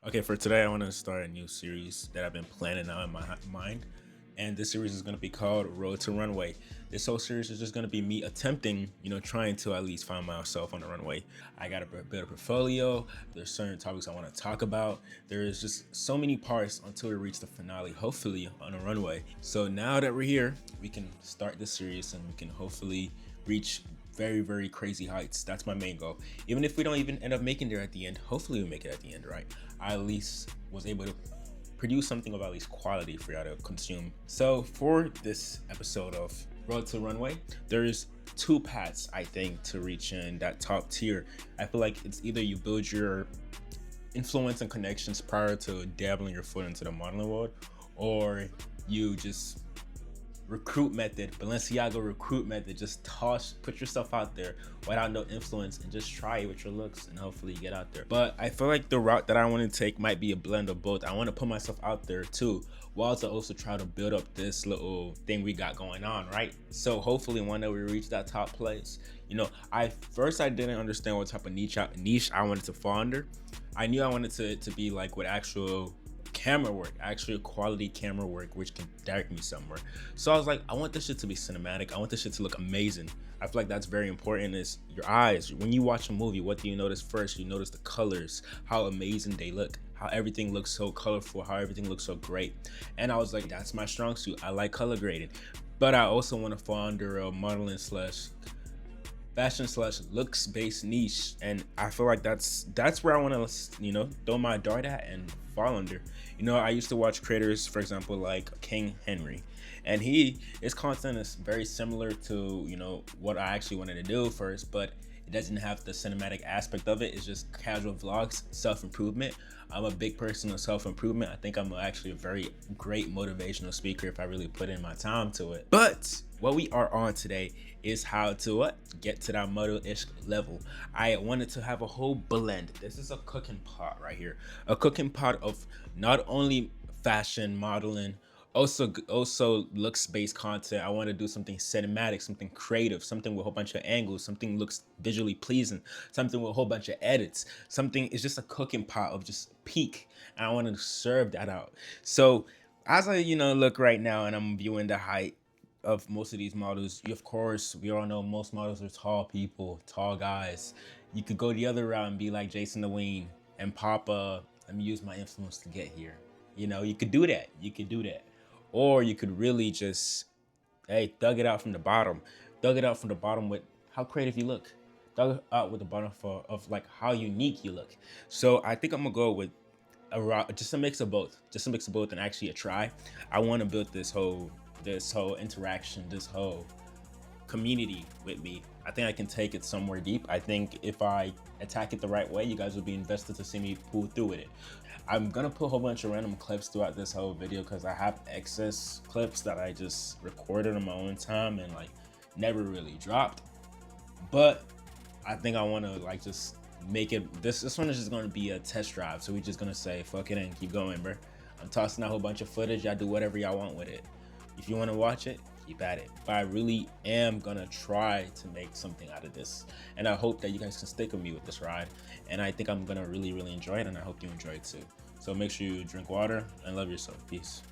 Okay, for today, I want to start a new series that I've been planning out in my mind. And this series is going to be called Road to Runway. This whole series is just going to be me attempting, trying to at least find myself on the runway. I got to build a portfolio. There's certain topics I want to talk about. There's just so many parts until we reach the finale, hopefully on a runway. So now that we're here, we can start this series and we can hopefully reach very crazy heights. That's my main goal. Even if we don't even end up making there at the end, hopefully we make it at the end, right? I at least was able to produce something of at least quality for y'all to consume. So for this episode of Road to Runway, there's two paths I think to reach in that top tier. I feel like it's either you build your influence and connections prior to dabbling your foot into the modeling world, or you just recruit method, Balenciaga recruit method, just put yourself out there without no influence and just try it with your looks and hopefully you get out there. But I feel like the route that I want to take might be a blend of both. I want to put myself out there too, while to also try to build up this little thing we got going on, right? So hopefully one day we reach that top place. I didn't understand what type of niche I wanted to fall under. I knew I wanted to be like with actual camera work, actually quality camera work, which can direct me somewhere. So I was like, I want this shit to be cinematic. I want this shit to look amazing. I feel like that's very important, is your eyes. When you watch a movie, what do you notice first? You notice the colors, how amazing they look, how everything looks so colorful, how everything looks so great. And I was like, that's my strong suit. I like color grading. But I also want to fall under a modeling slash fashion slash looks based niche, and I feel like that's where I want to throw my dart at and fall under. I used to watch creators, for example, like King Henry, and his content is very similar to what I actually wanted to do first, but it doesn't have the cinematic aspect of it. It's just casual vlogs, self-improvement. I'm a big person of self-improvement. I think I'm actually a very great motivational speaker if I really put in my time to it. But what we are on today is how to get to that model-ish level. I wanted to have a whole blend. This is a cooking pot right here. A cooking pot of not only fashion modeling, also looks based content. I want to do something cinematic, something creative, something with a whole bunch of angles, something looks visually pleasing, something with a whole bunch of edits, something is just a cooking pot of just peak, and I want to serve that out. So as I look right now and I'm viewing the height of most of these models, of course we all know most models are tall people, tall guys. You could go the other route and be like Jason the Ween and pop let me use my influence to get here. You could do that. Or you could really just, hey, thug it out from the bottom. Thug it out from the bottom with how creative you look. Thug it out with the bottom of like how unique you look. So I think I'm gonna go with just a mix of both. Just a mix of both and actually a try. I want to build this whole interaction, this whole community with me. I think I can take it somewhere deep. I think if I attack it the right way, you guys will be invested to see me pull through with it. I'm gonna put a whole bunch of random clips throughout this whole video because I have excess clips that I just recorded on my own time and like never really dropped. But I think I want to like just make it. This one is just gonna be a test drive, so we're just gonna say fuck it and keep going, bro. I'm tossing out a whole bunch of footage. Y'all do whatever y'all want with it. If you want to watch it, keep at it. But I really am gonna try to make something out of this, and I hope that you guys can stick with me with this ride. And I think I'm gonna really enjoy it, and I hope you enjoy it too. So make sure you drink water and love yourself. Peace.